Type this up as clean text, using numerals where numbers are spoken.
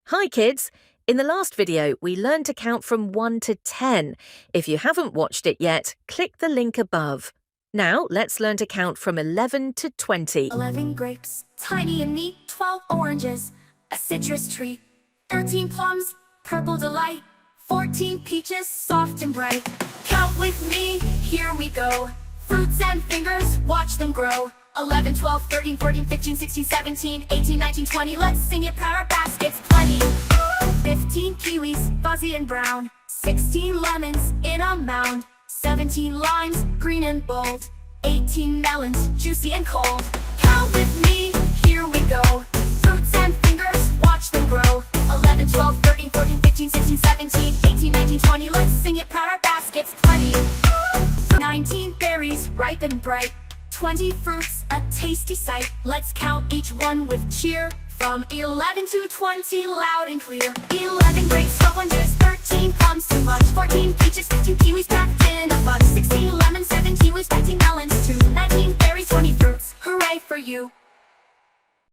Hi kids! In the last video, we learned to count from 1 to 10. If you haven't watched it yet, click the link above. Now, let's learn to count from 11 to 20. 11 grapes, tiny and neat. 12 oranges, a citrus tree. 13 plums, purple delight. 14 peaches, soft and bright. Count with me, here we go. Fruits and fingers, watch them grow. 11, 12, 13, 14, 15, 16, 17, 18, 19, 20. Let's sing it, power baskets plenty. 15 kiwis, fuzzy and brown. 16 lemons in a mound. 17 limes, green and bold. 18 melons, juicy and cold. Count with me, here we go. Fruits and fingers, watch them grow. 11, 12, 13, 14, 15, 16, 17, 18, 19, 20. Let's sing it, power baskets plenty. 19 berries, ripe and bright. 20 fruits, a tasty sight. Let's count each one with cheer. From 11 to 20, loud and clear. 11 grapes, 12 oranges, 13 plums, too much. 14 peaches, 15 kiwis packed in a bunch. 16 lemons, 7 kiwis, 19 melons, 2. 19 berries, 20 fruits, hooray for you.